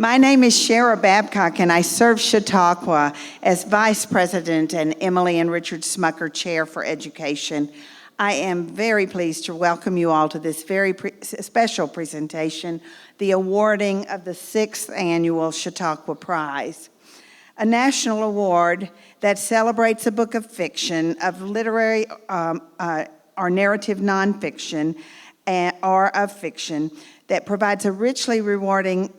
My name is Shara Babcock, and I serve Chautauqua as Vice President and Emily and Richard Smucker Chair for Education. I am very pleased to welcome you all to this very special presentation, the awarding of the 6th Annual Chautauqua Prize, a national award that celebrates a book of fiction, of literary or narrative nonfiction, or of fiction, that provides a richly rewarding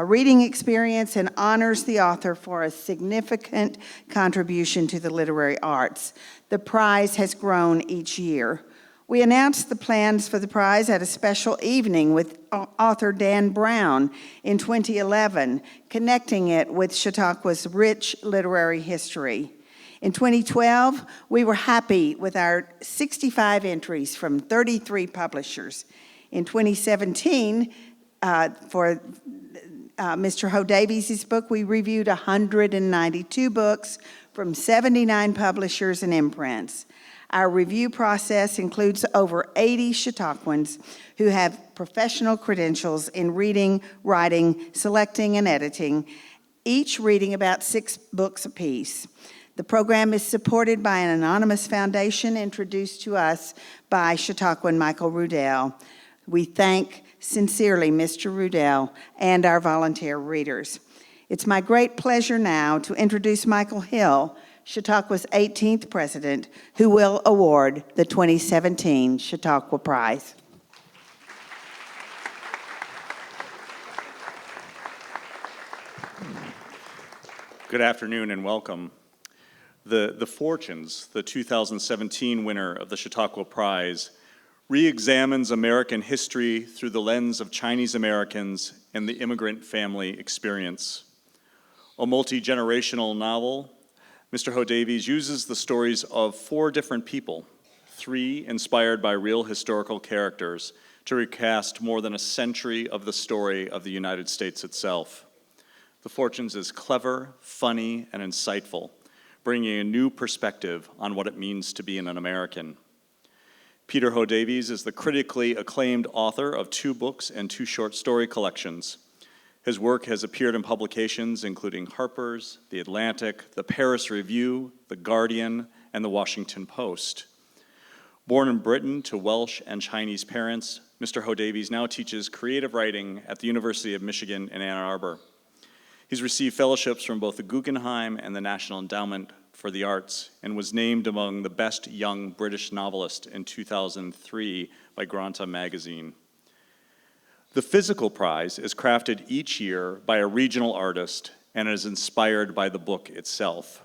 reading experience and honors the author for a significant contribution to the literary arts. The prize has grown each year. We announced the plans for the prize at a special evening with author Dan Brown in 2011, connecting it with Chautauqua's rich literary history. In 2012, we were happy with our 65 entries from 33 publishers. In 2017, for Mr. Ho Davies' book, we reviewed 192 books from 79 publishers and imprints. Our review process includes over 80 Chautauquans who have professional credentials in reading, writing, selecting, and editing, each reading about 6 books apiece. The program is supported by an anonymous foundation introduced to us by Chautauquan Michael Rudell. We thank sincerely Mr. Rudell and our volunteer readers. It's my great pleasure now to introduce Michael Hill, Chautauqua's 18th president, who will award the 2017 Chautauqua Prize. Good afternoon and welcome. The Fortunes, the 2017 winner of the Chautauqua Prize, re-examines American history through the lens of Chinese Americans and the immigrant family experience. A multi-generational novel, Mr. Ho Davies uses the stories of 4 different people, 3 inspired by real historical characters, to recast more than a century of the story of the United States itself. The Fortunes is clever, funny, and insightful, bringing a new perspective on what it means to be an American. Peter Ho Davies is the critically acclaimed author of 2 books and 2 short story collections. His work has appeared in publications including Harper's, The Atlantic, the Paris Review, The Guardian, and The Washington Post. Born in Britain to Welsh and Chinese parents, Mr. Ho Davies now teaches creative writing at the University of Michigan in Ann Arbor. He's received fellowships from both the Guggenheim and the National Endowment for the Arts, and was named among the best young British novelist in 2003 by Granta magazine. The physical prize is crafted each year by a regional artist and is inspired by the book itself.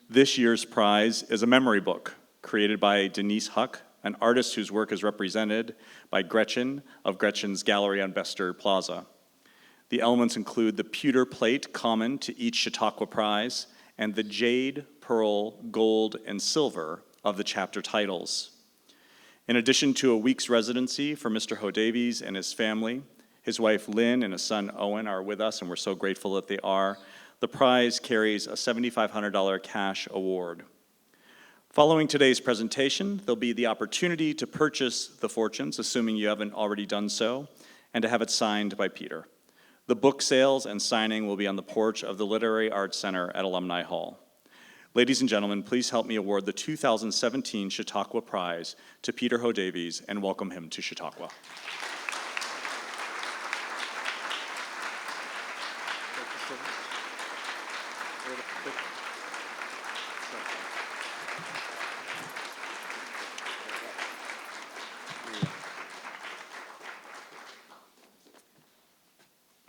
This year's prize is a memory book created by Denise Huck, an artist whose work is represented by Gretchen of Gretchen's Gallery on Bester Plaza. The elements include the pewter plate common to each Chautauqua Prize and the jade, pearl, gold, and silver of the chapter titles. In addition to a week's residency for Mr. Ho Davies and his family, his wife Lynn and his son Owen are with us, and we're so grateful that they are. The prize carries a $7,500 cash award. Following today's presentation, there'll be the opportunity to purchase the Fortunes, assuming you haven't already done so, and to have it signed by Peter. The book sales and signing will be on the porch of the Literary Arts Center at Alumni Hall. Ladies and gentlemen, please help me award the 2017 Chautauqua Prize to Peter Ho Davies and welcome him to Chautauqua.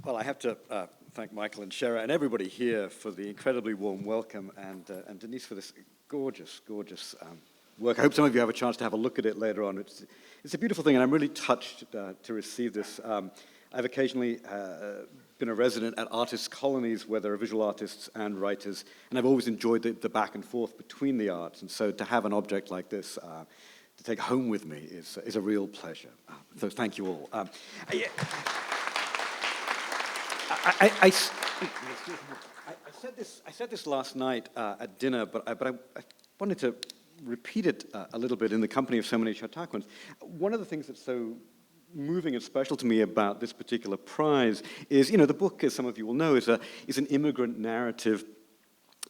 Well, I have to thank Michael and Shara and everybody here for the incredibly warm welcome, and Denise for this gorgeous, gorgeous work. I hope some of you have a chance to have a look at it later on. It's a beautiful thing, and I'm really touched to receive this. I've occasionally been a resident at artists' colonies where there are visual artists and writers, and I've always enjoyed the back and forth between the arts, and so to have an object like this to take home with me is a real pleasure. So thank you all. I said this last night at dinner, but I wanted to repeat it a little bit in the company of so many Chautauquans. One of the things that's so moving and special to me about this particular prize is, you know, the book, as some of you will know, is an immigrant narrative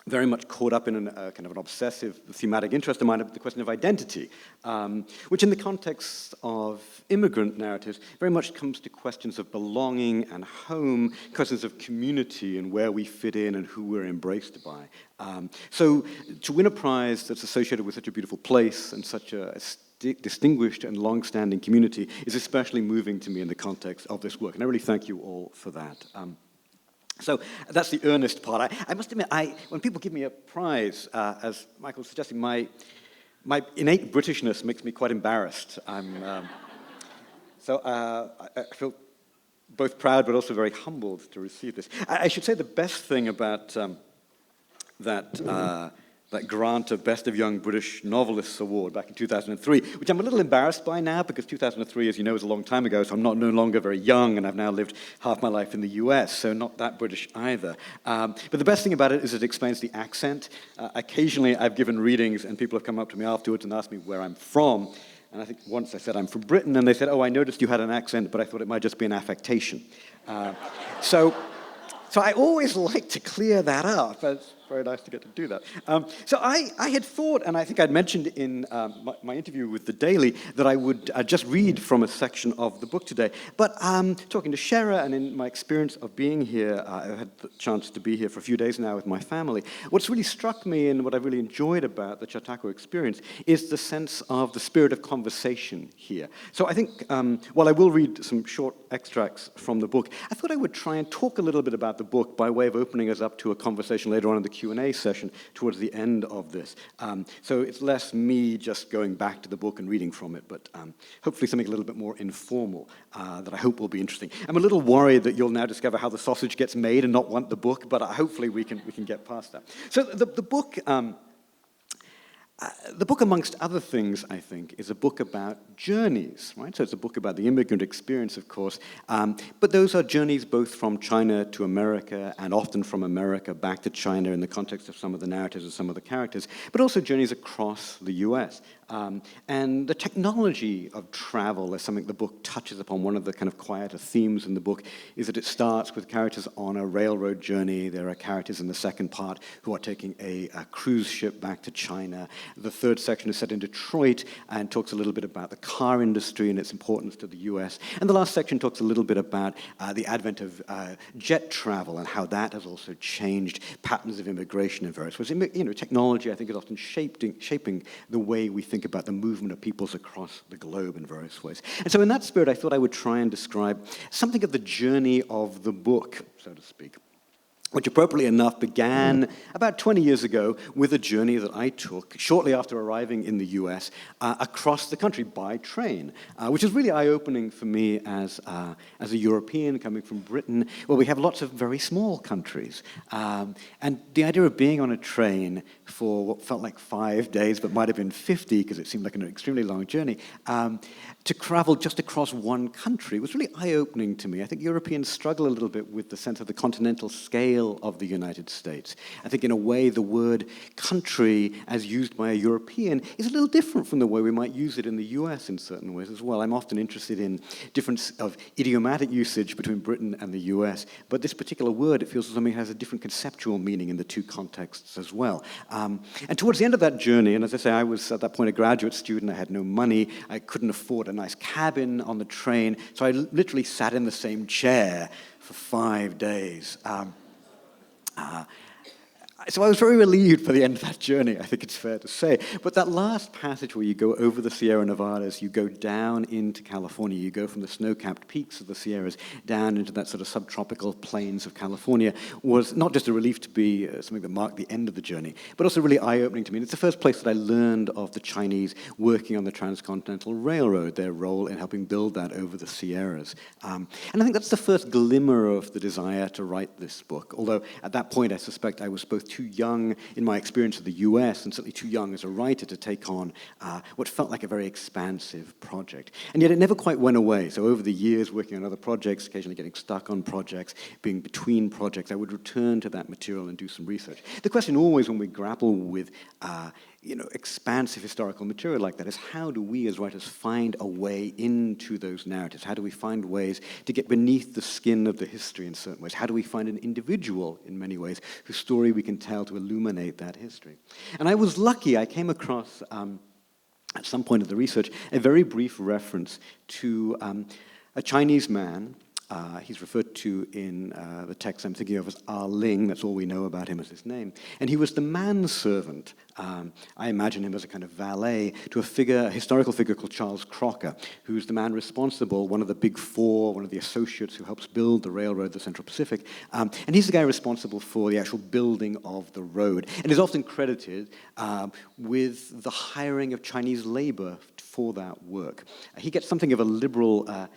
very much caught up in kind of an obsessive thematic interest of mine, the question of identity, which in the context of immigrant narratives very much comes to questions of belonging and home, questions of community and where we fit in and who we're embraced by. So to win a prize that's associated with such a beautiful place and such a distinguished and long-standing community is especially moving to me in the context of this work, and I really thank you all for that. So that's the earnest part. I must admit, when people give me a prize, as Michael was suggesting, my innate Britishness makes me quite embarrassed. So I feel both proud but also very humbled to receive this. I should say the best thing about that grant of Best of Young British Novelists Award back in 2003, which I'm a little embarrassed by now because 2003, as you know, is a long time ago, so I'm no longer very young, and I've now lived half my life in the US, so not that British either. But the best thing about it is it explains the accent. Occasionally, I've given readings, and people have come up to me afterwards and asked me where I'm from. And I think once I said I'm from Britain, and they said, oh, I noticed you had an accent, but I thought it might just be an affectation. So I always like to clear that up. It's very nice to get to do that. So I had thought, and I think I'd mentioned in my interview with The Daily, that I would just read from a section of the book today. But talking to Shera, and in my experience of being here, I've had the chance to be here for a few days now with my family. What's really struck me and what I really enjoyed about the Chautauqua experience is the sense of the spirit of conversation here. So I think, while I will read some short extracts from the book, I thought I would try and talk a little bit about the book by way of opening us up to a conversation later on in the Q&A session towards the end of this. So it's less me just going back to the book and reading from it, but hopefully something a little bit more informal that I hope will be interesting. I'm a little worried that you'll now discover how the sausage gets made and not want the book, but hopefully we can get past that. So the book... The book, amongst other things, I think, is a book about journeys, right? So it's a book about the immigrant experience, of course, but those are journeys both from China to America and often from America back to China in the context of some of the narratives of some of the characters, but also journeys across the US. And the technology of travel is something the book touches upon. One of the kind of quieter themes in the book is that it starts with characters on a railroad journey. There are characters in the second part who are taking a cruise ship back to China. The third section is set in Detroit and talks a little bit about the car industry and its importance to the US. And the last section talks a little bit about the advent of jet travel and how that has also changed patterns of immigration in various ways. You know, technology, I think, is often shaping the way we think about the movement of peoples across the globe in various ways. And so in that spirit, I thought I would try and describe something of the journey of the book, so to speak, which appropriately enough began about 20 years ago with a journey that I took shortly after arriving in the US across the country by train, which is really eye-opening for me as a European coming from Britain, where we have lots of very small countries. And the idea of being on a train for what felt like 5 days, but might have been 50 because it seemed like an extremely long journey, to travel just across one country was really eye-opening to me. I think Europeans struggle a little bit with the sense of the continental scale of the United States. I think in a way the word country as used by a European is a little different from the way we might use it in the US in certain ways as well. I'm often interested in difference of idiomatic usage between Britain and the US, but this particular word, it feels as though it has a different conceptual meaning in the two contexts as well. And towards the end of that journey, and as I say, I was at that point a graduate student, I had no money, I couldn't afford a nice cabin on the train, so I literally sat in the same chair for 5 days. So I was very relieved for the end of that journey, I think it's fair to say. But that last passage where you go over the Sierra Nevadas, you go down into California, you go from the snow-capped peaks of the Sierras down into that sort of subtropical plains of California, was not just a relief to be something that marked the end of the journey, but also really eye-opening to me. And it's the first place that I learned of the Chinese working on the Transcontinental Railroad, their role in helping build that over the Sierras. And I think that's the first glimmer of the desire to write this book, although at that point I suspect I was both too young in my experience of the US, and certainly too young as a writer to take on what felt like a very expansive project. And yet it never quite went away. So over the years, working on other projects, occasionally getting stuck on projects, being between projects, I would return to that material and do some research. The question always when we grapple with expansive historical material like that is how do we as writers find a way into those narratives? How do we find ways to get beneath the skin of the history in certain ways? How do we find an individual, in many ways, whose story we can tell to illuminate that history? And I was lucky. I came across, at some point of the research, a very brief reference to a Chinese man. He's referred to in the text I'm thinking of as Ah Ling. That's all we know about him as his name. And he was the manservant. I imagine him as a kind of valet to a historical figure called Charles Crocker, who's the man responsible, one of the big four, one of the associates who helps build the railroad, the Central Pacific. And he's the guy responsible for the actual building of the road. And is often credited with the hiring of Chinese labor for that work. He gets something of a liberal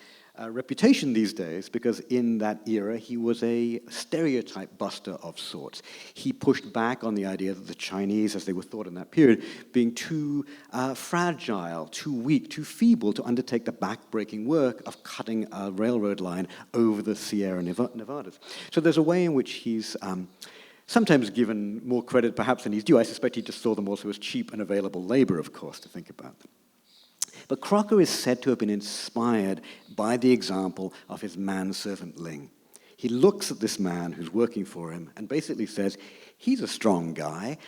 reputation these days because in that era he was a stereotype buster of sorts. He pushed back on the idea that the Chinese, as they were thought in that period, being too fragile, too weak, too feeble to undertake the backbreaking work of cutting a railroad line over the Sierra Nevadas. So there's a way in which he's sometimes given more credit perhaps than he's due. I suspect he just saw them also as cheap and available labor, of course, to think about them. But Crocker is said to have been inspired by the example of his manservant Ling. He looks at this man who's working for him and basically says, he's a strong guy.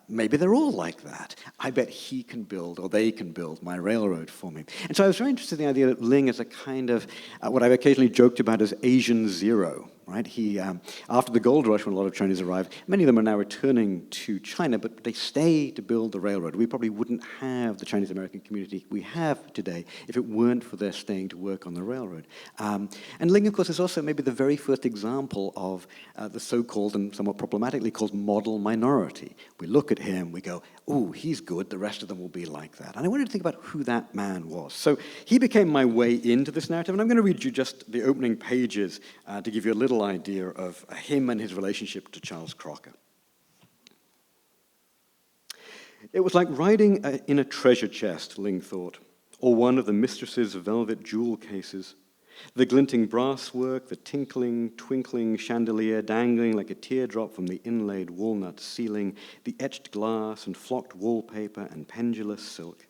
Maybe they're all like that. I bet he can build, or they can build, my railroad for me. And so I was very interested in the idea that Ling is a kind of, what I've occasionally joked about as Asian Zero, right? He, after the gold rush, when a lot of Chinese arrived, many of them are now returning to China, but they stay to build the railroad. We probably wouldn't have the Chinese-American community we have today if it weren't for their staying to work on the railroad. And Ling, of course, is also maybe the very first example of the so-called, and somewhat problematically called, model minority. We look at him, we go, ooh, he's good, the rest of them will be like that. And I wanted to think about who that man was. So he became my way into this narrative, and I'm going to read you just the opening pages to give you a little idea of him and his relationship to Charles Crocker. It was like riding in a treasure chest, Ling thought, or one of the mistress's velvet jewel cases. The glinting brasswork, the tinkling, twinkling chandelier dangling like a teardrop from the inlaid walnut ceiling, the etched glass and flocked wallpaper and pendulous silk.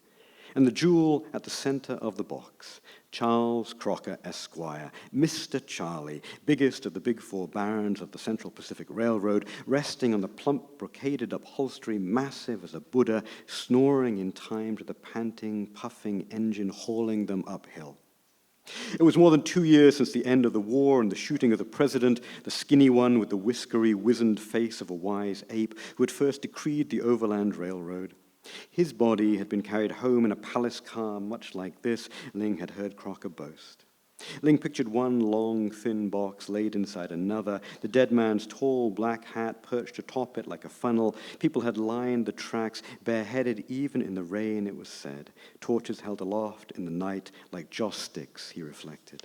And the jewel at the center of the box, Charles Crocker, Esquire, Mr. Charlie, biggest of the big four barons of the Central Pacific Railroad, resting on the plump brocaded upholstery, massive as a Buddha, snoring in time to the panting, puffing engine hauling them uphill. It was more than 2 years since the end of the war and the shooting of the president, the skinny one with the whiskery, wizened face of a wise ape who had first decreed the Overland Railroad. His body had been carried home in a palace car much like this, Ling had heard Crocker boast. Ling pictured one long, thin box laid inside another, the dead man's tall black hat perched atop it like a funnel. People had lined the tracks, bareheaded even in the rain, it was said. Torches held aloft in the night like joss sticks, he reflected.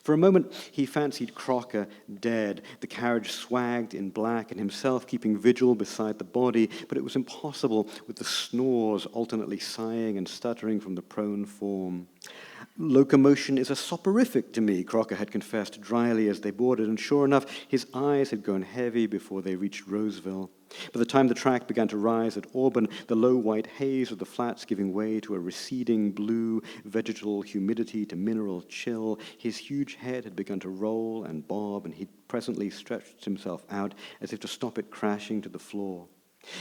For a moment, he fancied Crocker dead. The carriage swagged in black and himself keeping vigil beside the body, but it was impossible with the snores alternately sighing and stuttering from the prone form. Locomotion is a soporific to me, Crocker had confessed dryly as they boarded, and sure enough, his eyes had grown heavy before they reached Roseville. By the time the track began to rise at Auburn, the low white haze of the flats giving way to a receding blue, vegetal humidity to mineral chill, his huge head had begun to roll and bob, and he presently stretched himself out as if to stop it crashing to the floor.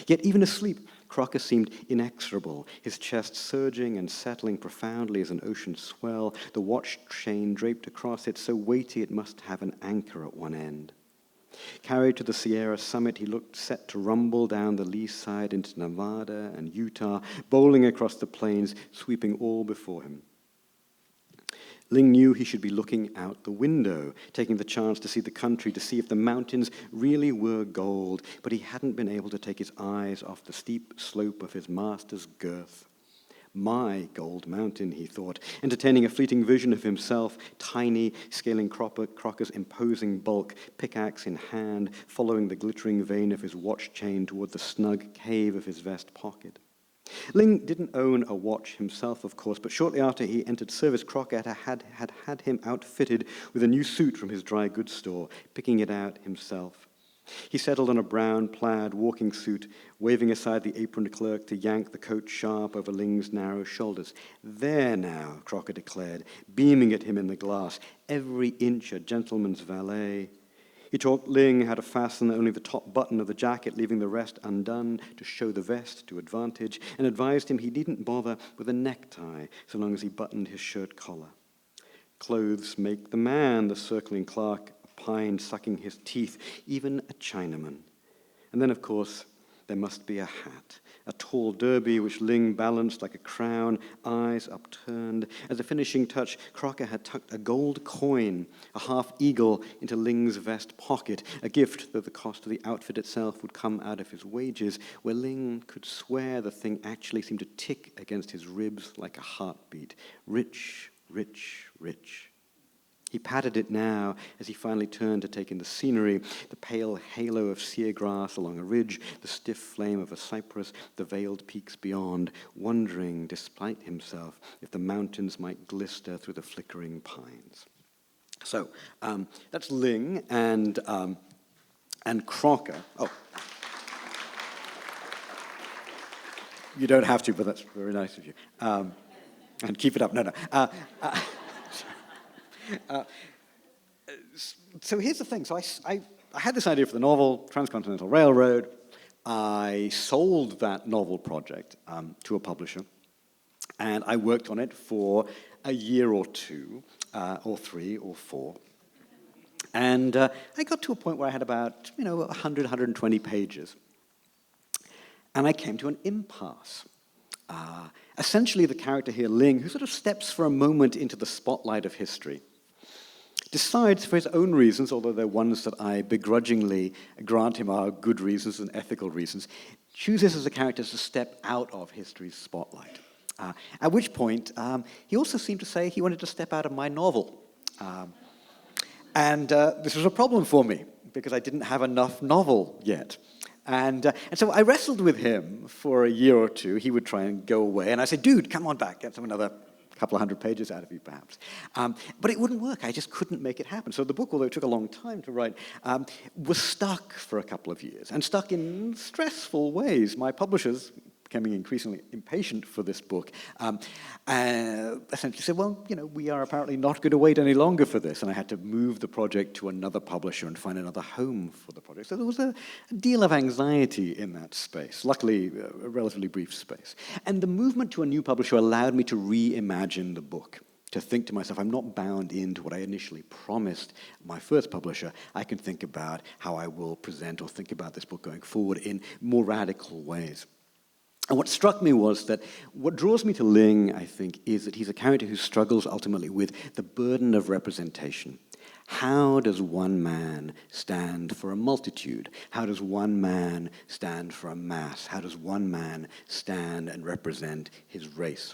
Yet even asleep, Crocker seemed inexorable, his chest surging and settling profoundly as an ocean swell, the watch chain draped across it so weighty it must have an anchor at one end. Carried to the Sierra summit, he looked set to rumble down the lee side into Nevada and Utah, bowling across the plains, sweeping all before him. Ling knew he should be looking out the window, taking the chance to see the country, to see if the mountains really were gold, but he hadn't been able to take his eyes off the steep slope of his master's girth. My gold mountain, he thought, entertaining a fleeting vision of himself, tiny, scaling Crocker's imposing bulk, pickaxe in hand, following the glittering vein of his watch chain toward the snug cave of his vest pocket. Ling didn't own a watch himself, of course, but shortly after he entered service, Crocker had him outfitted with a new suit from his dry goods store, picking it out himself. He settled on a brown plaid walking suit, waving aside the aproned clerk to yank the coat sharp over Ling's narrow shoulders. "There now," Crocker declared, beaming at him in the glass, every inch a gentleman's valet. He taught Ling how to fasten only the top button of the jacket, leaving the rest undone to show the vest to advantage, and advised him he needn't bother with a necktie so long as he buttoned his shirt collar. "Clothes make the man," the circling clerk opined, sucking his teeth, "even a Chinaman." And then, of course, there must be a hat, a tall derby which Ling balanced like a crown, eyes upturned. As a finishing touch, Crocker had tucked a gold coin, a half-eagle, into Ling's vest pocket, a gift that the cost of the outfit itself would come out of his wages, where Ling could swear the thing actually seemed to tick against his ribs like a heartbeat. Rich, rich, rich. He patted it now as he finally turned to take in the scenery, the pale halo of sear grass along a ridge, the stiff flame of a cypress, the veiled peaks beyond, wondering, despite himself, if the mountains might glister through the flickering pines. So, that's Ling and Crocker. Oh. You don't have to, but that's very nice of you. And keep it up. No. So here's the thing. So I had this idea for the novel, Transcontinental Railroad. I sold that novel project to a publisher, and I worked on it for a year or two, or 3 or 4. And I got to a point where I had about 100, 120 pages. And I came to an impasse. Essentially, the character here, Ling, who sort of steps for a moment into the spotlight of history, decides for his own reasons, although they're ones that I begrudgingly grant him are good reasons and ethical reasons, chooses as a character to step out of history's spotlight. At which point, he also seemed to say he wanted to step out of my novel. And this was a problem for me, because I didn't have enough novel yet. And so I wrestled with him for a year or two. He would try and go away, and I said, "Dude, come on back, get another couple of 100 pages out of you, perhaps." But it wouldn't work. I just couldn't make it happen. So the book, although it took a long time to write, was stuck for a couple of years, and stuck in stressful ways. My publishers, becoming increasingly impatient for this book, essentially said, "Well, we are apparently not going to wait any longer for this." And I had to move the project to another publisher and find another home for the project. So there was a deal of anxiety in that space, luckily a relatively brief space. And the movement to a new publisher allowed me to reimagine the book, to think to myself, I'm not bound into what I initially promised my first publisher. I can think about how I will present or think about this book going forward in more radical ways. And what struck me was that what draws me to Ling, I think, is that he's a character who struggles ultimately with the burden of representation. How does one man stand for a multitude? How does one man stand for a mass? How does one man stand and represent his race?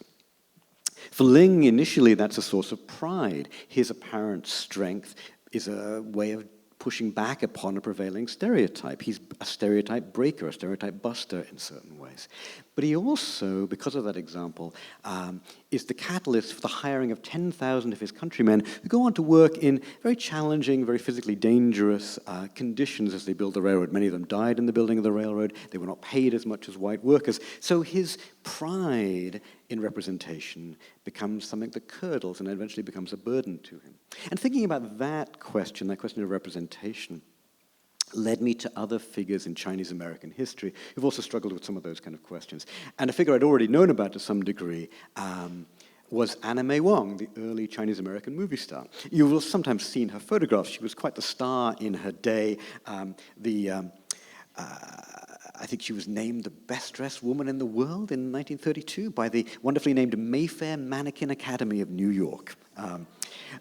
For Ling, initially, that's a source of pride. His apparent strength is a way of pushing back upon a prevailing stereotype. He's a stereotype breaker, a stereotype buster in certain ways. But he also, because of that example, is the catalyst for the hiring of 10,000 of his countrymen who go on to work in very challenging, very physically dangerous conditions as they build the railroad. Many of them died in the building of the railroad. They were not paid as much as white workers. So his pride in representation becomes something that curdles and eventually becomes a burden to him. And thinking about that question of representation, led me to other figures in Chinese American history who've also struggled with some of those kind of questions. And a figure I'd already known about to some degree was Anna May Wong, the early Chinese American movie star. You will have sometimes seen her photographs. She was quite the star in her day. I think she was named the best-dressed woman in the world in 1932 by the wonderfully named Mayfair Mannequin Academy of New York.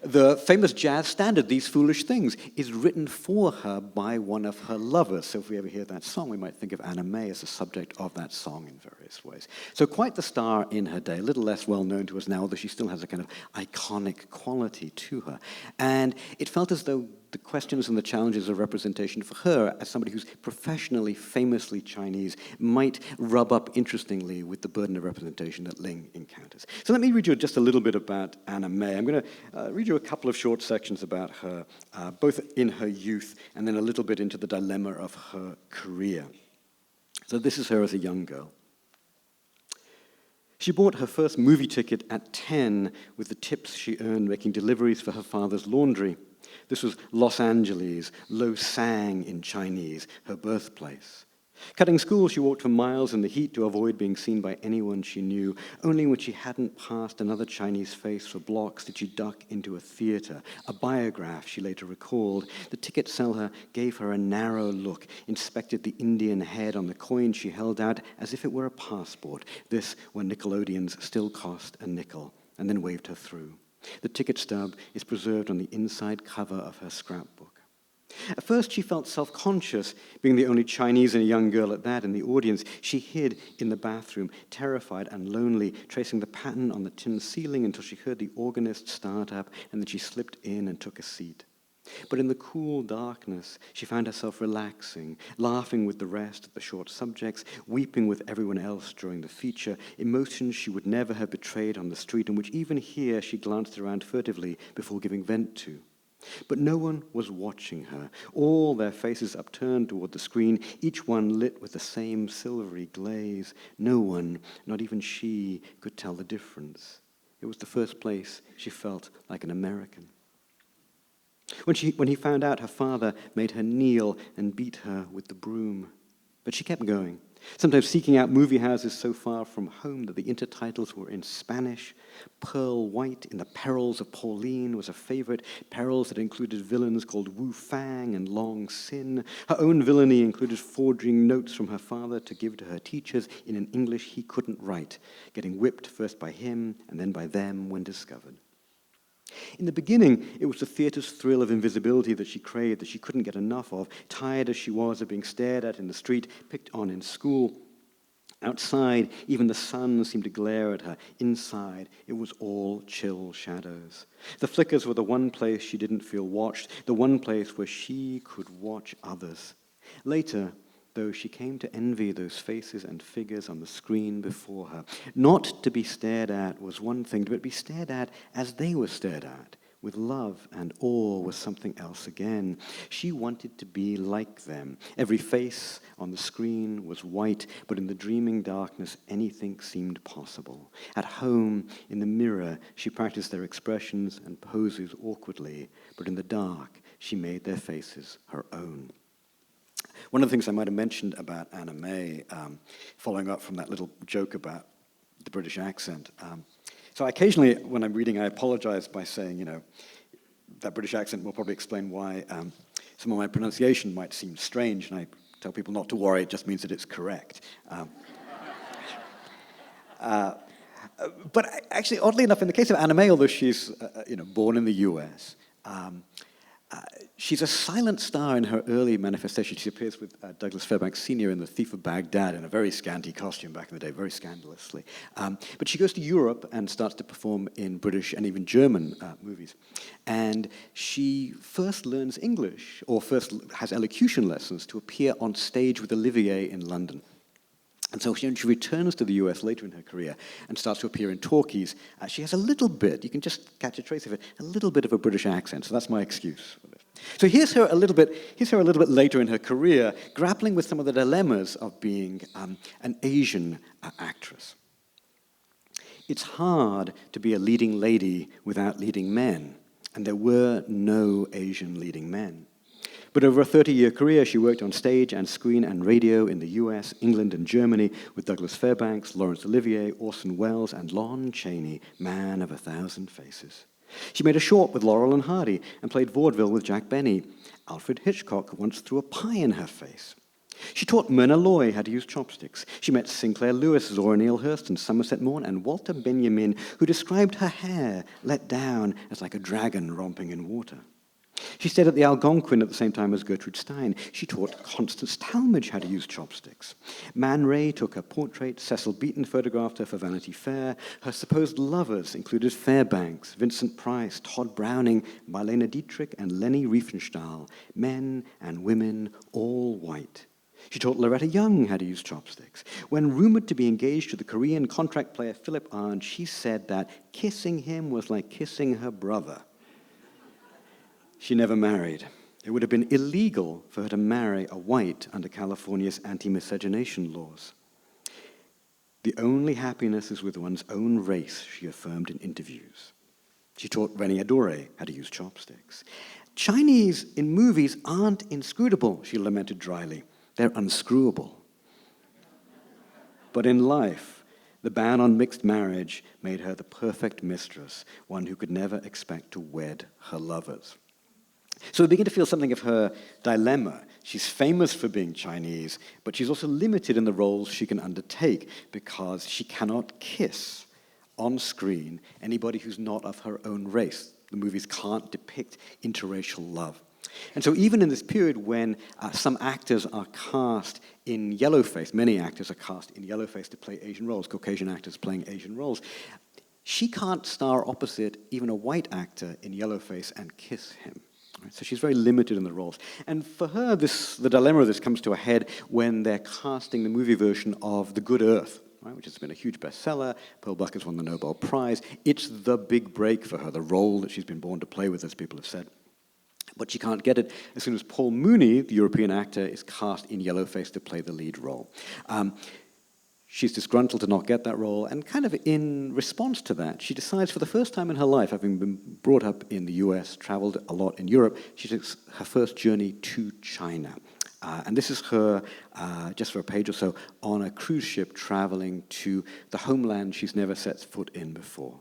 The famous jazz standard, These Foolish Things, is written for her by one of her lovers. So if we ever hear that song, we might think of Anna May as the subject of that song in various ways. So quite the star in her day, a little less well known to us now, although she still has a kind of iconic quality to her. And it felt as though the questions and the challenges of representation for her, as somebody who's professionally, famously Chinese, might rub up interestingly with the burden of representation that Ling encounters. So let me read you just a little bit about Anna May. I'm going to read you a couple of short sections about her, both in her youth and then a little bit into the dilemma of her career. So this is her as a young girl. She bought her first movie ticket at 10 with the tips she earned making deliveries for her father's laundry. This was Los Angeles, Lo Sang in Chinese, her birthplace. Cutting school, she walked for miles in the heat to avoid being seen by anyone she knew. Only when she hadn't passed another Chinese face for blocks did she duck into a theater. A biograph, she later recalled. The ticket seller gave her a narrow look, inspected the Indian head on the coin she held out as if it were a passport. This when Nickelodeons still cost a nickel, and then waved her through. The ticket stub is preserved on the inside cover of her scrapbook. At first, she felt self-conscious, being the only Chinese and a young girl at that in the audience. She hid in the bathroom, terrified and lonely, tracing the pattern on the tin ceiling until she heard the organist start up, and then she slipped in and took a seat. But in the cool darkness, she found herself relaxing, laughing with the rest of the short subjects, weeping with everyone else during the feature, emotions she would never have betrayed on the street, and which even here she glanced around furtively before giving vent to. But no one was watching her, all their faces upturned toward the screen, each one lit with the same silvery glaze. No one, not even she, could tell the difference. It was the first place she felt like an American. When he found out, her father made her kneel and beat her with the broom. But she kept going, sometimes seeking out movie houses so far from home that the intertitles were in Spanish. Pearl White in The Perils of Pauline was a favorite, perils that included villains called Wu Fang and Long Sin. Her own villainy included forging notes from her father to give to her teachers in an English he couldn't write, getting whipped first by him and then by them when discovered. In the beginning, it was the theater's thrill of invisibility that she craved, that she couldn't get enough of, tired as she was of being stared at in the street, picked on in school. Outside, even the sun seemed to glare at her. Inside, it was all chill shadows. The flickers were the one place she didn't feel watched, the one place where she could watch others. Later, though, she came to envy those faces and figures on the screen before her. Not to be stared at was one thing, but be stared at as they were stared at, with love and awe, was something else again. She wanted to be like them. Every face on the screen was white, but in the dreaming darkness, anything seemed possible. At home, in the mirror, she practiced their expressions and poses awkwardly, but in the dark, she made their faces her own. One of the things I might have mentioned about Anna May, following up from that little joke about the British accent. So occasionally, when I'm reading, I apologize by saying, that British accent will probably explain why some of my pronunciation might seem strange, and I tell people not to worry, it just means that it's correct. But actually, oddly enough, in the case of Anna May, although she's born in the US, she's a silent star in her early manifestation. She appears with Douglas Fairbanks Sr. in The Thief of Baghdad in a very scanty costume back in the day, very scandalously. But she goes to Europe and starts to perform in British and even German movies. And she first learns English, or first has elocution lessons to appear on stage with Olivier in London. And so when she returns to the US later in her career and starts to appear in talkies, she has a little bit, you can just catch a trace of it, a little bit of a British accent. So that's my excuse for this. So here's her a little bit later in her career, grappling with some of the dilemmas of being an Asian actress. It's hard to be a leading lady without leading men, and there were no Asian leading men. But over a 30-year career, she worked on stage and screen and radio in the US, England, and Germany with Douglas Fairbanks, Laurence Olivier, Orson Welles, and Lon Chaney, man of 1,000 faces. She made a short with Laurel and Hardy and played vaudeville with Jack Benny. Alfred Hitchcock once threw a pie in her face. She taught Myrna Loy how to use chopsticks. She met Sinclair Lewis, Zora Neale Hurston, Somerset Maugham, and Walter Benjamin, who described her hair let down as like a dragon romping in water. She stayed at the Algonquin at the same time as Gertrude Stein. She taught Constance Talmadge how to use chopsticks. Man Ray took her portrait. Cecil Beaton photographed her for Vanity Fair. Her supposed lovers included Fairbanks, Vincent Price, Todd Browning, Marlene Dietrich, and Leni Riefenstahl, men and women, all white. She taught Loretta Young how to use chopsticks. When rumored to be engaged to the Korean contract player Philip Arndt, she said that kissing him was like kissing her brother. She never married. It would have been illegal for her to marry a white under California's anti-miscegenation laws. The only happiness is with one's own race, she affirmed in interviews. She taught Reni Adore how to use chopsticks. Chinese in movies aren't inscrutable, she lamented dryly. They're unscrewable. But in life, the ban on mixed marriage made her the perfect mistress, one who could never expect to wed her lovers. So we begin to feel something of her dilemma. She's famous for being Chinese, but she's also limited in the roles she can undertake because she cannot kiss on screen anybody who's not of her own race. The movies can't depict interracial love. And so even in this period when some actors are cast in yellowface, many actors are cast in yellowface to play Asian roles, Caucasian actors playing Asian roles, she can't star opposite even a white actor in yellowface and kiss him. Right, so she's very limited in the roles. And for her, the dilemma of this comes to a head when they're casting the movie version of The Good Earth, right, which has been a huge bestseller. Pearl Buck has won the Nobel Prize. It's the big break for her, the role that she's been born to play with, as people have said. But she can't get it as soon as Paul Mooney, the European actor, is cast in yellowface to play the lead role. She's disgruntled to not get that role, and kind of in response to that, she decides for the first time in her life, having been brought up in the US, traveled a lot in Europe, she takes her first journey to China. And this is her, just for a page or so, on a cruise ship traveling to the homeland she's never set foot in before.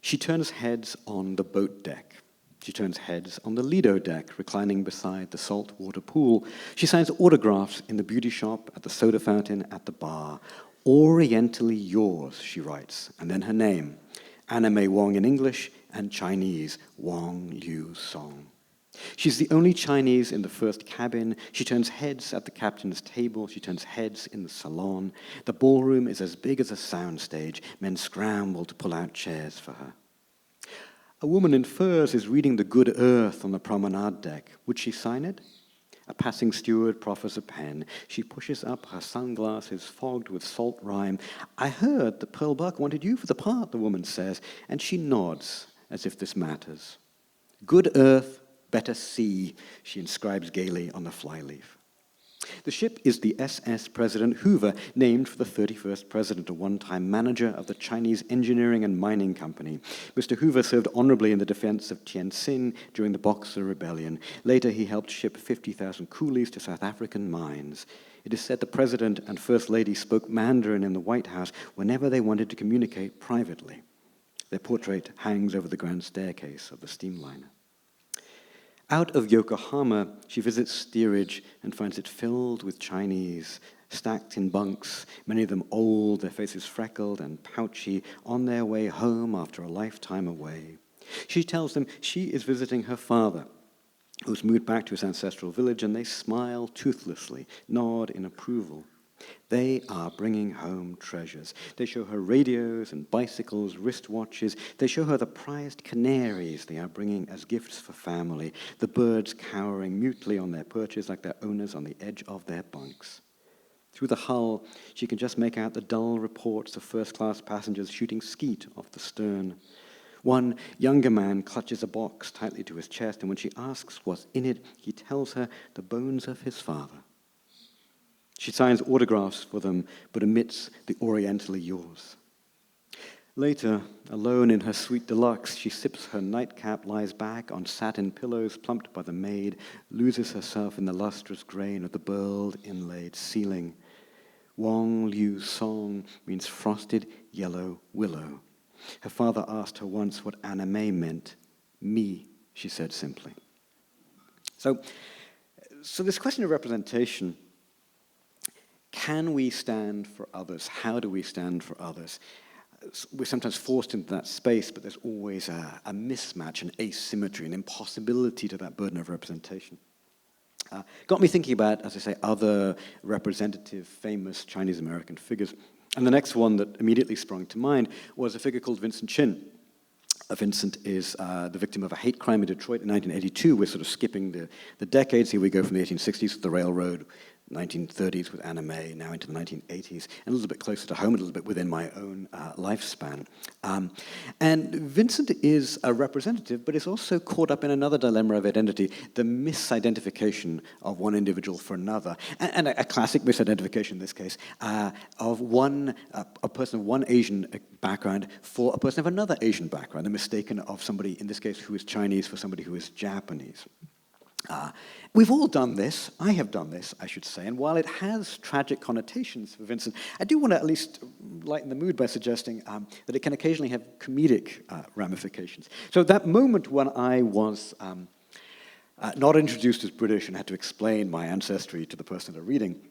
She turns heads on the boat deck. She turns heads on the Lido deck, reclining beside the saltwater pool. She signs autographs in the beauty shop, at the soda fountain, at the bar. Orientally yours, she writes, and then her name, Anna May Wong in English, and Chinese, Wong Liu Song. She's the only Chinese in the first cabin. She turns heads at the captain's table. She turns heads in the salon. The ballroom is as big as a soundstage. Men scramble to pull out chairs for her. A woman in furs is reading The Good Earth on the promenade deck. Would she sign it? A passing steward proffers a pen. She pushes up her sunglasses, fogged with salt rime. I heard that Pearl Buck wanted you for the part, the woman says, and she nods as if this matters. Good Earth, better sea, she inscribes gaily on the flyleaf. The ship is the SS President Hoover, named for the 31st president, a one-time manager of the Chinese Engineering and Mining Company. Mr. Hoover served honorably in the defense of Tientsin during the Boxer Rebellion. Later, he helped ship 50,000 coolies to South African mines. It is said the president and first lady spoke Mandarin in the White House whenever they wanted to communicate privately. Their portrait hangs over the grand staircase of the steamliner. Out of Yokohama, she visits steerage and finds it filled with Chinese, stacked in bunks, many of them old, their faces freckled and pouchy, on their way home after a lifetime away. She tells them she is visiting her father, who's moved back to his ancestral village, and they smile toothlessly, nod in approval. They are bringing home treasures. They show her radios and bicycles, wristwatches. They show her the prized canaries they are bringing as gifts for family, the birds cowering mutely on their perches like their owners on the edge of their bunks. Through the hull, she can just make out the dull reports of first-class passengers shooting skeet off the stern. One younger man clutches a box tightly to his chest, and when she asks what's in it, he tells her the bones of his father. She signs autographs for them, but omits the Orientally yours. Later, alone in her suite deluxe, she sips her nightcap, lies back on satin pillows plumped by the maid, loses herself in the lustrous grain of the burled inlaid ceiling. Wong Liu Song means frosted yellow willow. Her father asked her once what Anna May meant. Me, she said simply. So So this question of representation, can we stand for others? How do we stand for others? We're sometimes forced into that space, but there's always a mismatch, an asymmetry, an impossibility to that burden of representation. Got me thinking about, as I say, other representative, famous Chinese-American figures. And the next one that immediately sprung to mind was a figure called Vincent Chin. Vincent is the victim of a hate crime in Detroit in 1982. We're sort of skipping the decades. Here we go from the 1860s to the railroad, 1930s with anime, now into the 1980s, and a little bit closer to home, a little bit within my own lifespan. And Vincent is a representative, but is also caught up in another dilemma of identity, the misidentification of one individual for another, and a classic misidentification in this case, of a person of one Asian background for a person of another Asian background, the mistaken of somebody, in this case, who is Chinese for somebody who is Japanese. We've all done this. I have done this, I should say. And while it has tragic connotations for Vincent, I do want to at least lighten the mood by suggesting that it can occasionally have comedic ramifications. So that moment when I was not introduced as British and had to explain my ancestry to the person at a reading,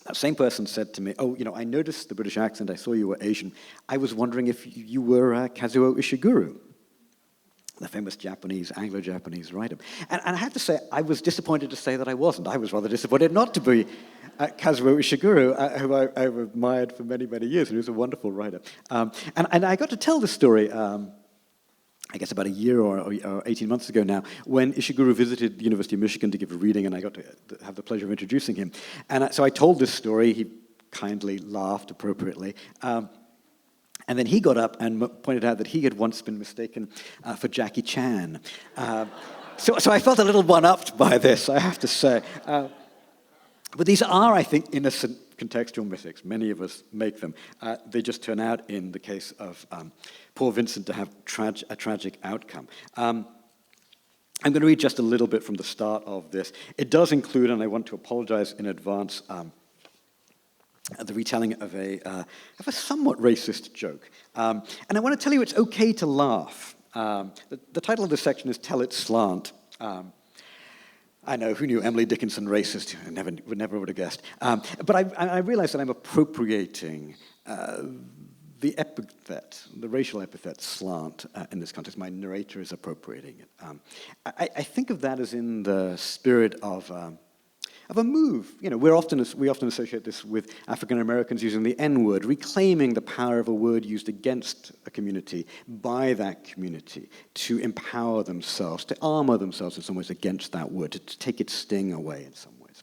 that same person said to me, "Oh, I noticed the British accent. I saw you were Asian. I was wondering if you were Kazuo Ishiguro," the famous Anglo-Japanese writer. And I have to say, I was disappointed to say that I wasn't. I was rather disappointed not to be Kazuo Ishiguro, who I've admired for many, many years, and he was a wonderful writer. And I got to tell this story, I guess about a year or 18 months ago now, when Ishiguro visited the University of Michigan to give a reading, and I got to have the pleasure of introducing him. And so I told this story. He kindly laughed appropriately. And then he got up and pointed out that he had once been mistaken for Jackie Chan. So I felt a little one-upped by this, I have to say. But these are, I think, innocent contextual mythics. Many of us make them. They just turn out, in the case of poor Vincent, to have a tragic outcome. I'm going to read just a little bit from the start of this. It does include, and I want to apologize in advance, the retelling of a somewhat racist joke. And I want to tell you it's okay to laugh. The title of this section is Tell It Slant. I know, who knew? Emily Dickinson, racist. Never would have guessed. But I realize that I'm appropriating the epithet, the racial epithet slant in this context. My narrator is appropriating it. I think of that as in the spirit of a move. We often associate this with African Americans using the N-word, reclaiming the power of a word used against a community by that community to empower themselves, to armor themselves in some ways against that word, to take its sting away in some ways.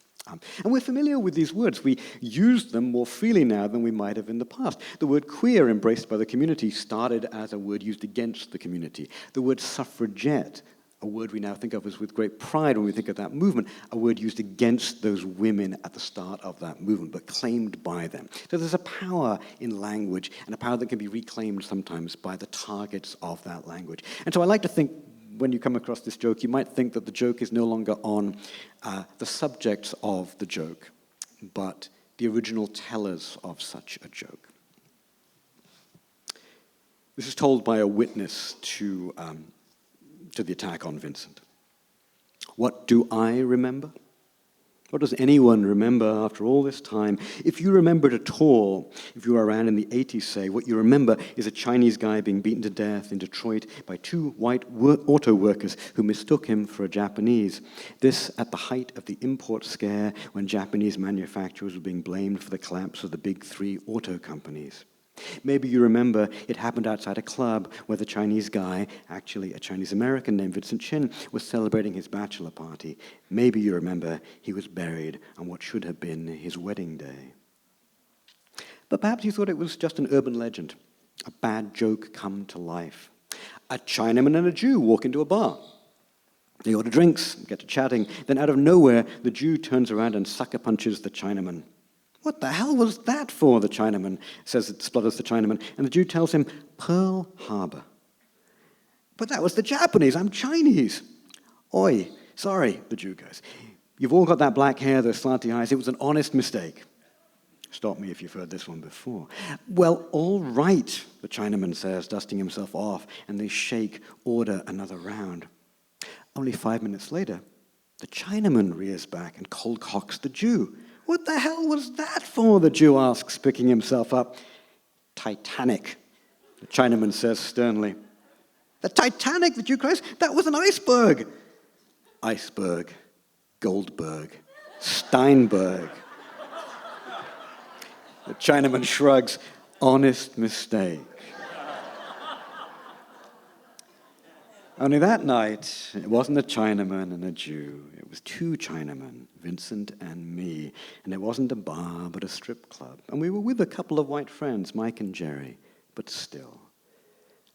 And we're familiar with these words. We use them more freely now than we might have in the past. The word queer, embraced by the community, started as a word used against the community. The word suffragette, a word we now think of as with great pride when we think of that movement, a word used against those women at the start of that movement, but claimed by them. So there's a power in language, and a power that can be reclaimed sometimes by the targets of that language. And so I like to think, when you come across this joke, you might think that the joke is no longer on the subjects of the joke, but the original tellers of such a joke. This is told by a witness to the attack on Vincent. What do I remember? What does anyone remember after all this time? If you remembered at all, if you were around in the 80s, say, what you remember is a Chinese guy being beaten to death in Detroit by two white auto workers who mistook him for a Japanese. This at the height of the import scare, when Japanese manufacturers were being blamed for the collapse of the big three auto companies. Maybe you remember it happened outside a club where the Chinese guy, actually a Chinese American named Vincent Chin, was celebrating his bachelor party. Maybe you remember he was buried on what should have been his wedding day. But perhaps you thought it was just an urban legend, a bad joke come to life. A Chinaman and a Jew walk into a bar. They order drinks, get to chatting, then out of nowhere, the Jew turns around and sucker punches the Chinaman. What the hell was that for, the Chinaman splutters the Chinaman, and the Jew tells him, Pearl Harbor. But that was the Japanese, I'm Chinese. Oi, sorry, the Jew goes. You've all got that black hair, those slanty eyes, it was an honest mistake. Stop me if you've heard this one before. Well, all right, the Chinaman says, dusting himself off, and they order another round. Only 5 minutes later, The Chinaman rears back and cold cocks the Jew. What the hell was that for, the Jew asks, picking himself up. Titanic, the Chinaman says sternly. The Titanic, the Jew cries, that was an iceberg. Iceberg, Goldberg, Steinberg. The Chinaman shrugs, honest mistake. Only that night, it wasn't a Chinaman and a Jew. It was two Chinamen, Vincent and me. And it wasn't a bar, but a strip club. And we were with a couple of white friends, Mike and Jerry. But still,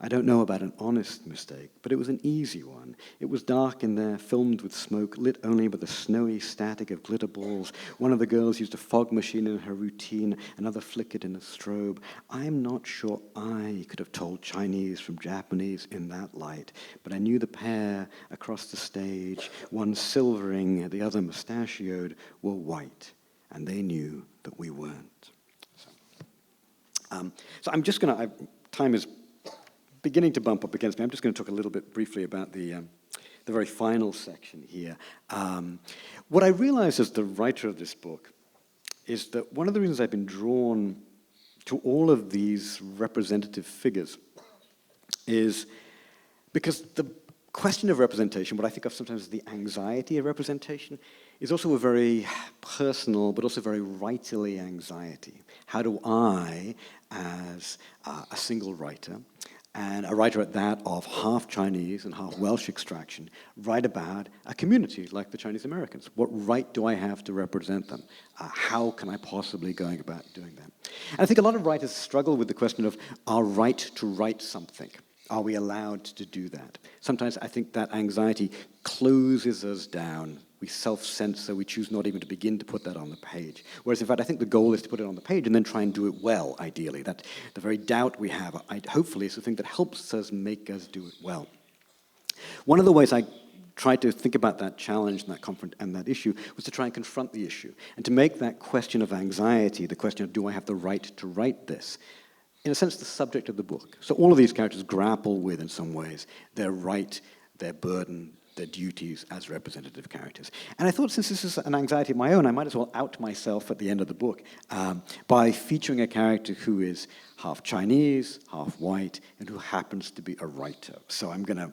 I don't know about an honest mistake, but it was an easy one. It was dark in there, filmed with smoke, lit only by the snowy static of glitter balls. One of the girls used a fog machine in her routine, another flickered in a strobe. I'm not sure I could have told Chinese from Japanese in that light, but I knew the pair across the stage, one silvering, the other mustachioed, were white, and they knew that we weren't. So I'm just going to, time is beginning to bump up against me. I'm just going to talk a little bit briefly about the very final section here. What I realized as the writer of this book is that one of the reasons I've been drawn to all of these representative figures is because the question of representation, what I think of sometimes as the anxiety of representation, is also a very personal but also very writerly anxiety. How do I, as a single writer, and a writer at that of half Chinese and half Welsh extraction, write about a community like the Chinese Americans? What right do I have to represent them? How can I possibly go about doing that? And I think a lot of writers struggle with the question of our right to write something. Are we allowed to do that? Sometimes I think that anxiety closes us down. We self-censor, we choose not even to begin to put that on the page. Whereas, in fact, I think the goal is to put it on the page and then try and do it well, ideally. That the very doubt we have, hopefully, is the thing that helps us make us do it well. One of the ways I tried to think about that challenge and that issue was to try and confront the issue and to make that question of anxiety, the question of do I have the right to write this, in a sense, the subject of the book. So all of these characters grapple with, in some ways, their right, their burden, their duties as representative characters. And I thought, since this is an anxiety of my own, I might as well out myself at the end of the book by featuring a character who is half Chinese, half white, and who happens to be a writer. So I'm going to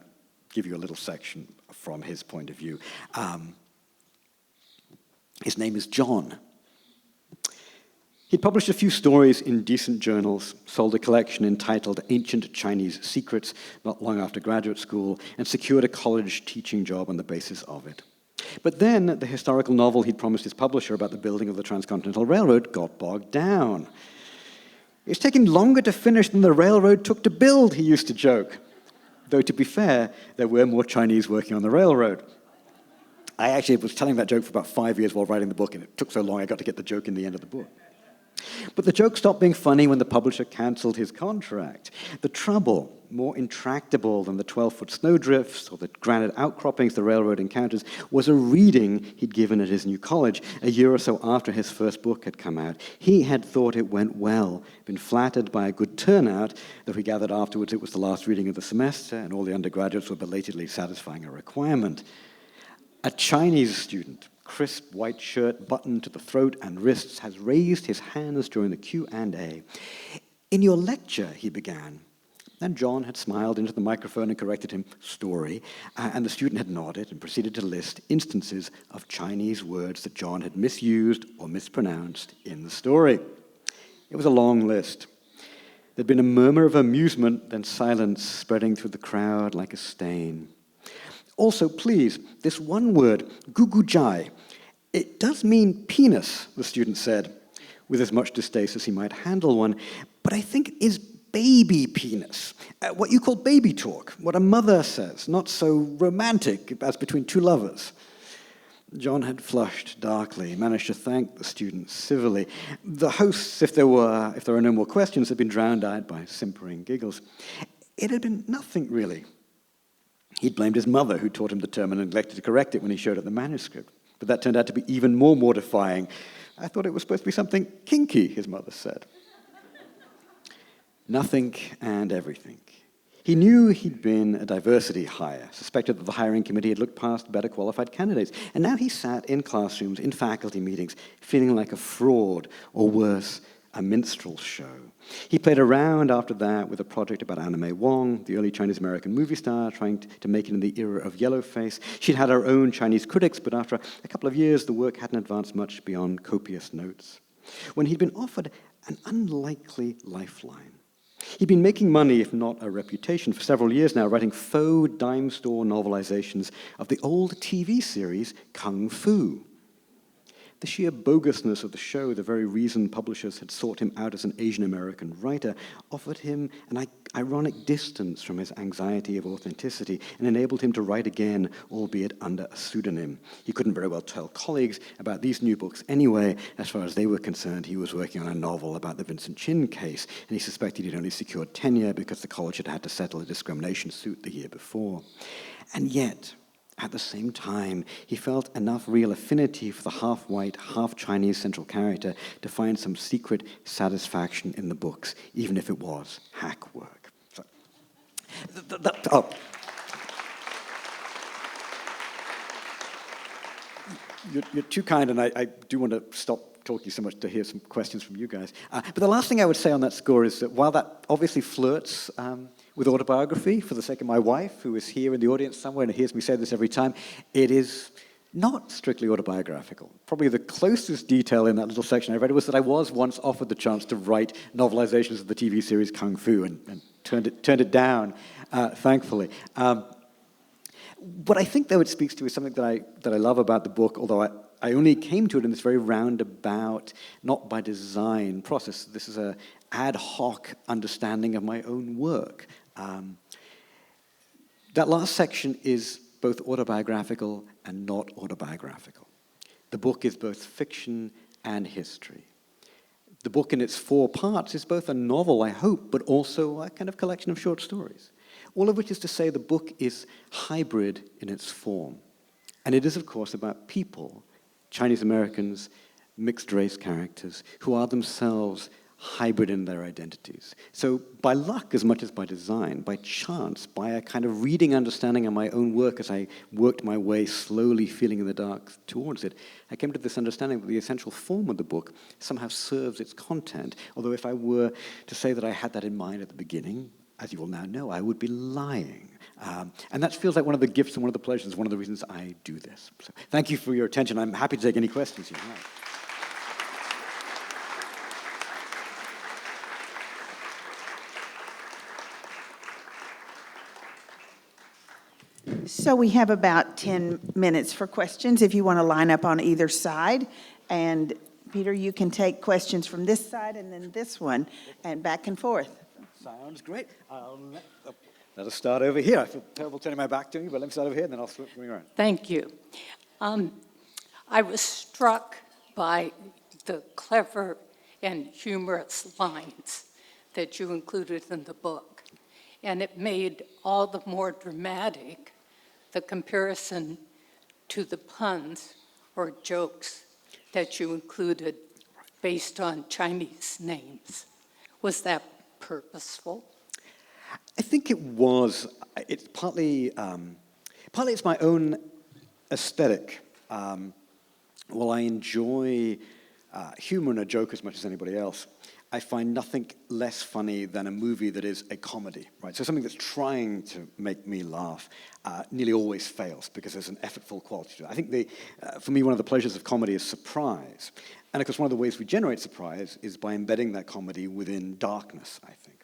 give you a little section from his point of view. His name is John. He'd published a few stories in decent journals, sold a collection entitled Ancient Chinese Secrets not long after graduate school, and secured a college teaching job on the basis of it. But then the historical novel he'd promised his publisher about the building of the Transcontinental Railroad got bogged down. It's taking longer to finish than the railroad took to build, he used to joke. Though, to be fair, there were more Chinese working on the railroad. I actually was telling that joke for about 5 years while writing the book, and it took so long I got to get the joke in the end of the book. But the joke stopped being funny when the publisher canceled his contract. The trouble, more intractable than the 12-foot snowdrifts or the granite outcroppings the railroad encounters, was a reading he'd given at his new college a year or so after his first book had come out. He had thought it went well, been flattered by a good turnout, though he gathered afterwards it was the last reading of the semester and all the undergraduates were belatedly satisfying a requirement. A Chinese student, crisp white shirt buttoned to the throat and wrists, has raised his hands during the Q&A. In your lecture, he began. And John had smiled into the microphone and corrected him, story, and the student had nodded and proceeded to list instances of Chinese words that John had misused or mispronounced in the story. It was a long list. There'd been a murmur of amusement, then silence spreading through the crowd like a stain. Also, please, this one word, gugujai, it does mean penis, the student said, with as much distaste as he might handle one, but I think it is baby penis, what you call baby talk, what a mother says, not so romantic as between two lovers. John had flushed darkly, managed to thank the student civilly. The hosts, if there were no more questions, had been drowned out by simpering giggles. It had been nothing, really. He'd blamed his mother, who taught him the term and neglected to correct it when he showed her the manuscript. But that turned out to be even more mortifying. I thought it was supposed to be something kinky, his mother said. Nothing and everything. He knew he'd been a diversity hire, suspected that the hiring committee had looked past better qualified candidates, and now he sat in classrooms, in faculty meetings, feeling like a fraud, or worse, a minstrel show. He played around after that with a project about Anna May Wong, the early Chinese-American movie star trying to make it in the era of yellowface. She'd had her own Chinese critics, but after a couple of years, the work hadn't advanced much beyond copious notes. When he'd been offered an unlikely lifeline, he'd been making money, if not a reputation, for several years now, writing faux dime store novelizations of the old TV series Kung Fu. The sheer bogusness of the show, the very reason publishers had sought him out as an Asian-American writer, offered him an ironic distance from his anxiety of authenticity and enabled him to write again, albeit under a pseudonym. He couldn't very well tell colleagues about these new books anyway. As far as they were concerned, he was working on a novel about the Vincent Chin case, and he suspected he'd only secured tenure because the college had had to settle a discrimination suit the year before. And yet, at the same time, he felt enough real affinity for the half-white, half-Chinese central character to find some secret satisfaction in the books, even if it was hack work. So, You're too kind, and I do want to stop talking so much to hear some questions from you guys. But the last thing I would say on that score is that while that obviously flirts with autobiography, for the sake of my wife, who is here in the audience somewhere and hears me say this every time, it is not strictly autobiographical. Probably the closest detail in that little section I read was that I was once offered the chance to write novelizations of the TV series Kung Fu and turned it down, thankfully. What I think, though, it speaks to is something that I love about the book, although I only came to it in this very roundabout, not by design process. This is an ad hoc understanding of my own work. That last section is both autobiographical and not autobiographical. The book is both fiction and history. The book in its 4 parts is both a novel, I hope, but also a kind of collection of short stories. All of which is to say the book is hybrid in its form. And it is, of course, about people, Chinese Americans, mixed race characters, who are themselves hybrid in their identities. So by luck as much as by design, by chance, by a kind of reading understanding of my own work as I worked my way slowly feeling in the dark towards it, I came to this understanding that the essential form of the book somehow serves its content. Although if I were to say that I had that in mind at the beginning, as you will now know, I would be lying. And that feels like one of the gifts and one of the pleasures, one of the reasons I do this. So thank you for your attention. I'm happy to take any questions you have. So we have about 10 minutes for questions if you want to line up on either side. And Peter, you can take questions from this side and then this one and back and forth. Sounds great. Let us start over here. I feel terrible turning my back to you, but let me start over here, and then I'll swing around. Thank you. I was struck by the clever and humorous lines that you included in the book, and it made all the more dramatic the comparison to the puns or jokes that you included based on Chinese names. Was that purposeful? I think it was. It's partly it's my own aesthetic. While I enjoy humor and a joke as much as anybody else, I find nothing less funny than a movie that is a comedy, right? So something that's trying to make me laugh nearly always fails because there's an effortful quality to it. I think for me, one of the pleasures of comedy is surprise. And of course, one of the ways we generate surprise is by embedding that comedy within darkness, I think.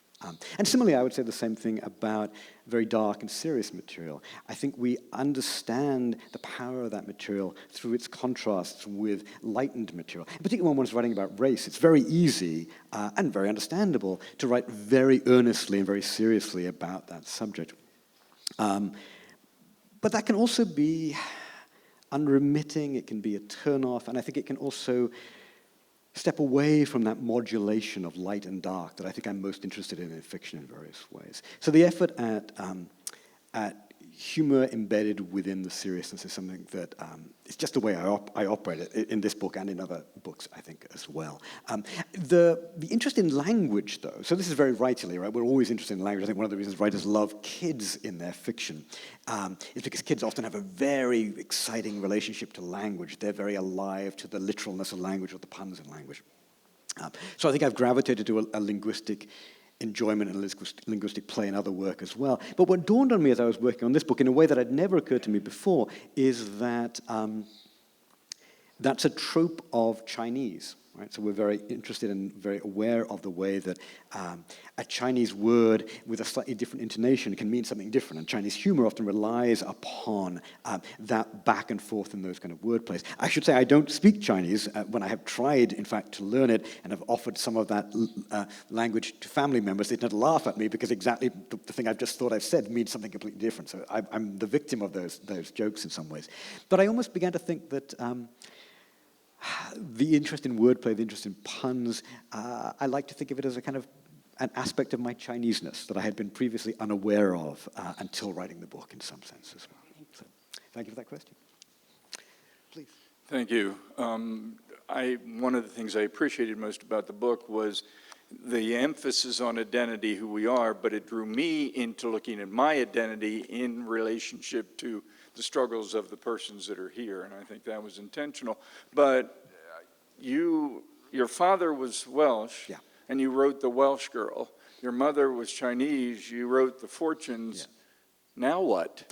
And similarly, I would say the same thing about very dark and serious material. I think we understand the power of that material through its contrasts with lightened material. In particular, when one's writing about race, it's very easy and very understandable to write very earnestly and very seriously about that subject. But that can also be unremitting, it can be a turn-off, and I think it can also step away from that modulation of light and dark that I think I'm most interested in fiction in various ways. So the effort at humor embedded within the seriousness is something that it's just the way I operate it in this book and in other books, I think, as well. The interest in language, though, so this is very writerly, right? We're always interested in language. I think one of the reasons writers love kids in their fiction is because kids often have a very exciting relationship to language. They're very alive to the literalness of language or the puns in language. So I think I've gravitated to a linguistic enjoyment and linguistic play in other work as well. But what dawned on me as I was working on this book in a way that had never occurred to me before is that that's a trope of Chinese, right? So we're very interested and very aware of the way that a Chinese word with a slightly different intonation can mean something different. And Chinese humor often relies upon that back and forth in those kind of wordplays. I should say I don't speak Chinese when I have tried, in fact, to learn it and have offered some of that language to family members. They tend to laugh at me because exactly the thing I've just thought I've said means something completely different. So I'm the victim of those jokes in some ways. But I almost began to think that the interest in wordplay, the interest in puns, I like to think of it as a kind of an aspect of my Chineseness that I had been previously unaware of until writing the book in some sense as well. So, thank you for that question. Please. Thank you. One of the things I appreciated most about the book was the emphasis on identity, who we are, but it drew me into looking at my identity in relationship to the struggles of the persons that are here, and I think that was intentional. But your father was Welsh, yeah, and you wrote The Welsh Girl. Your mother was Chinese, you wrote The Fortunes. Yeah. Now what?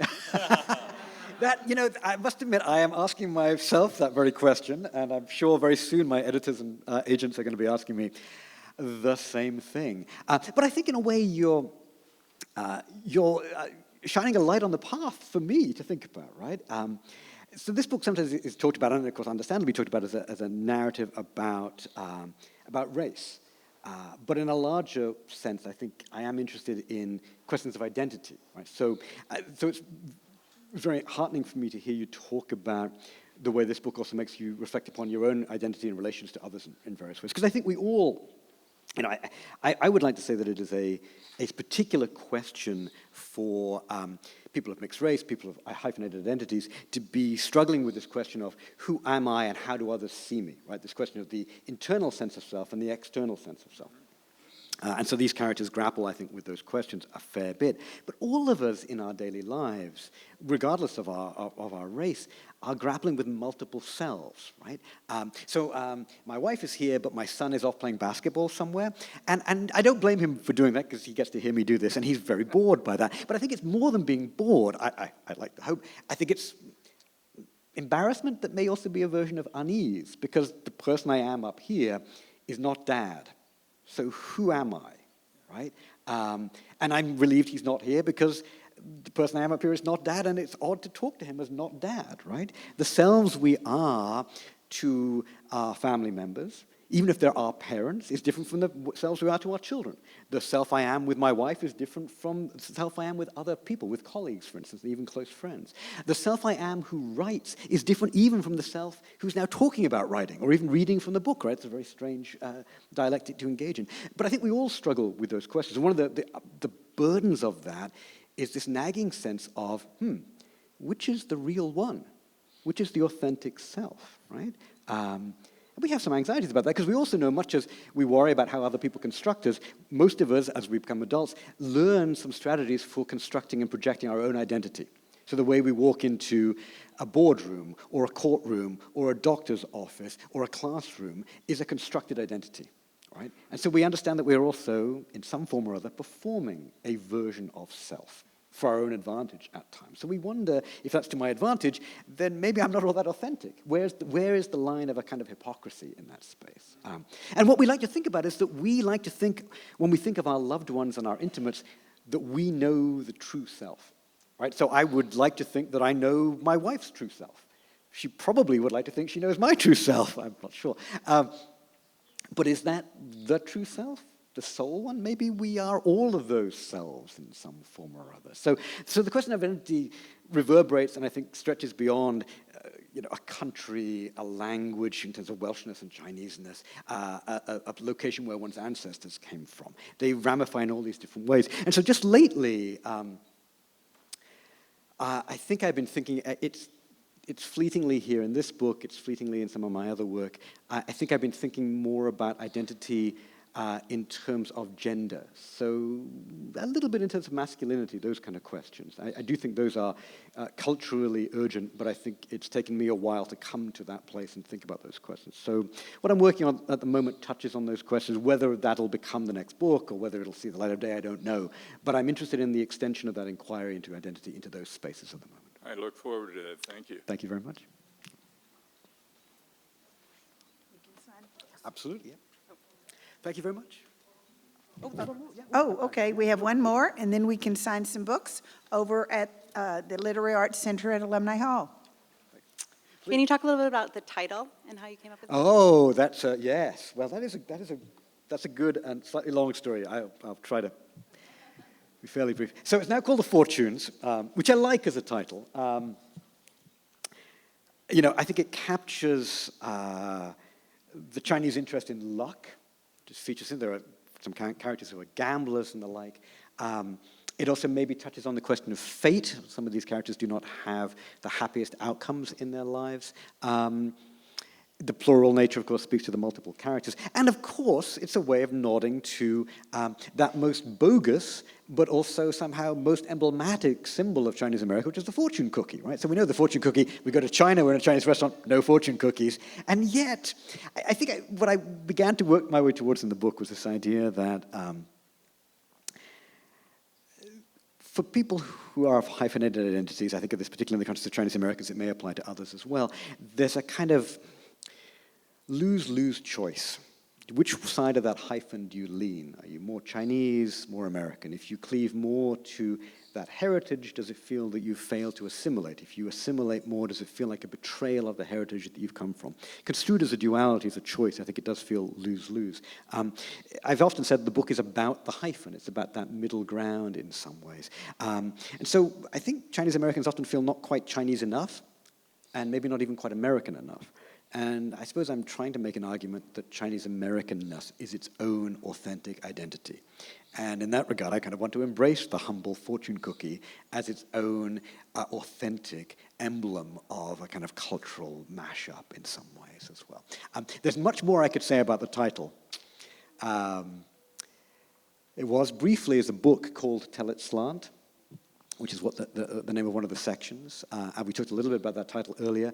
I must admit, I am asking myself that very question, and I'm sure very soon my editors and agents are going to be asking me the same thing. But I think in a way you're shining a light on the path for me to think about, right? So this book sometimes is talked about, and of course understandably talked about as a narrative about race. But in a larger sense, I think I am interested in questions of identity, right? So it's very heartening for me to hear you talk about the way this book also makes you reflect upon your own identity in relations to others in various ways. Because I think we all, I would like to say that it is a particular question for people of mixed race, people of hyphenated identities, to be struggling with this question of who am I and how do others see me, right? This question of the internal sense of self and the external sense of self. And so these characters grapple, I think, with those questions a fair bit. But all of us in our daily lives, regardless of our race, are grappling with multiple selves, right? So my wife is here, but my son is off playing basketball somewhere. And I don't blame him for doing that, because he gets to hear me do this, and he's very bored by that. But I think it's more than being bored, I'd like to hope. I think it's embarrassment that may also be a version of unease, because the person I am up here is not Dad. So who am I, right? And I'm relieved he's not here, because the person I am up here is not Dad, and it's odd to talk to him as not Dad, right? The selves we are to our family members, even if they're our parents, is different from the selves we are to our children. The self I am with my wife is different from the self I am with other people, with colleagues, for instance, even close friends. The self I am who writes is different even from the self who's now talking about writing, or even reading from the book, right? It's a very strange dialectic to engage in. But I think we all struggle with those questions. And one of the burdens of that is this nagging sense of, which is the real one? Which is the authentic self, right? We have some anxieties about that, because we also know, much as we worry about how other people construct us, most of us, as we become adults, learn some strategies for constructing and projecting our own identity. So the way we walk into a boardroom, or a courtroom, or a doctor's office, or a classroom is a constructed identity, right? And so we understand that we are also, in some form or other, performing a version of self for our own advantage at times. So we wonder, if that's to my advantage, then maybe I'm not all that authentic. Where is the line of a kind of hypocrisy in that space? And what we like to think about is that we like to think, when we think of our loved ones and our intimates, that we know the true self, right? So I would like to think that I know my wife's true self. She probably would like to think she knows my true self. I'm not sure. But is that the true self? The soul one? Maybe we are all of those selves in some form or other. So the question of identity reverberates, and I think stretches beyond a country, a language in terms of Welshness and Chineseness, a location where one's ancestors came from. They ramify in all these different ways. And so just lately, I think I've been thinking, it's fleetingly here in this book, it's fleetingly in some of my other work. I think I've been thinking more about identity in terms of gender. So a little bit in terms of masculinity, those kind of questions. I do think those are culturally urgent, but I think it's taken me a while to come to that place and think about those questions. So what I'm working on at the moment touches on those questions. Whether that'll become the next book or whether it'll see the light of day, I don't know. But I'm interested in the extension of that inquiry into identity into those spaces at the moment. I look forward to that. Thank you. Thank you very much. Absolutely, yeah. Thank you very much. Oh, okay, we have one more, and then we can sign some books over at the Literary Arts Center at Alumni Hall. Can you talk a little bit about the title and how you came up with it? Oh, that's yes. Well, that's a good and slightly long story. I'll try to be fairly brief. So it's now called The Fortunes, which I like as a title. I think it captures the Chinese interest in luck. Just features in there are some characters who are gamblers and the like. It also maybe touches on the question of fate. Some of these characters do not have the happiest outcomes in their lives. The plural nature, of course, speaks to the multiple characters. And, of course, it's a way of nodding to that most bogus, but also somehow most emblematic symbol of Chinese America, which is the fortune cookie, right? So we know the fortune cookie. We go to China, we're in a Chinese restaurant, no fortune cookies. And yet, I think what I began to work my way towards in the book was this idea that for people who are of hyphenated identities, I think of this particularly in the context of Chinese Americans, it may apply to others as well, there's a kind of lose-lose choice. Which side of that hyphen do you lean? Are you more Chinese, more American? If you cleave more to that heritage, does it feel that you fail to assimilate? If you assimilate more, does it feel like a betrayal of the heritage that you've come from? Construed as a duality, as a choice, I think it does feel lose-lose. I've often said the book is about the hyphen. It's about that middle ground in some ways. And so I think Chinese Americans often feel not quite Chinese enough, and maybe not even quite American enough. And I suppose I'm trying to make an argument that Chinese Americanness is its own authentic identity. And in that regard, I kind of want to embrace the humble fortune cookie as its own authentic emblem of a kind of cultural mashup in some ways as well. There's much more I could say about the title. It was briefly as a book called Tell It Slant, which is what the name of one of the sections. And we talked a little bit about that title earlier.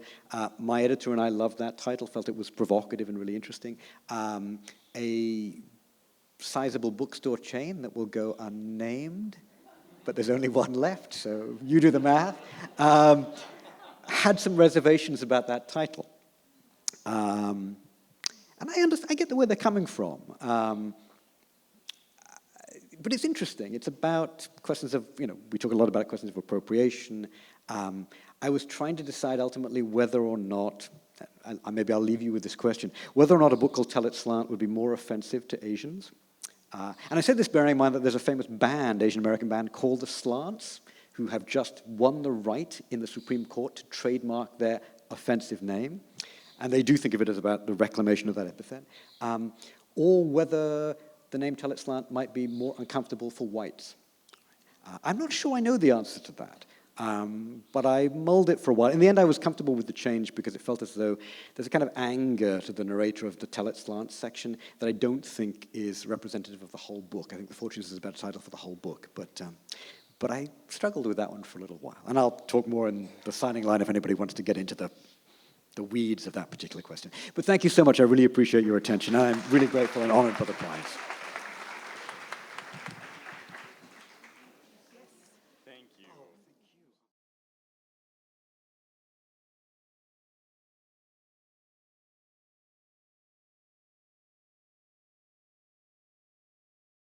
My editor and I loved that title, felt it was provocative and really interesting. A sizable bookstore chain that will go unnamed, but there's only one left, so you do the math, had some reservations about that title. And I get where they're coming from. But it's interesting. It's about questions of, we talk a lot about questions of appropriation. I was trying to decide ultimately whether or not, maybe I'll leave you with this question, whether or not a book called Tell It Slant would be more offensive to Asians. And I said this bearing in mind that there's a famous band, Asian American band, called the Slants, who have just won the right in the Supreme Court to trademark their offensive name. And they do think of it as about the reclamation of that epithet. Or whether the name Tell It Slant might be more uncomfortable for whites. I'm not sure I know the answer to that, but I mulled it for a while. In the end, I was comfortable with the change because it felt as though there's a kind of anger to the narrator of the Tell It Slant section that I don't think is representative of the whole book. I think The Fortunes is a better title for the whole book, but I struggled with that one for a little while. And I'll talk more in the signing line if anybody wants to get into the weeds of that particular question. But thank you so much. I really appreciate your attention. I'm really grateful and honored for the prize.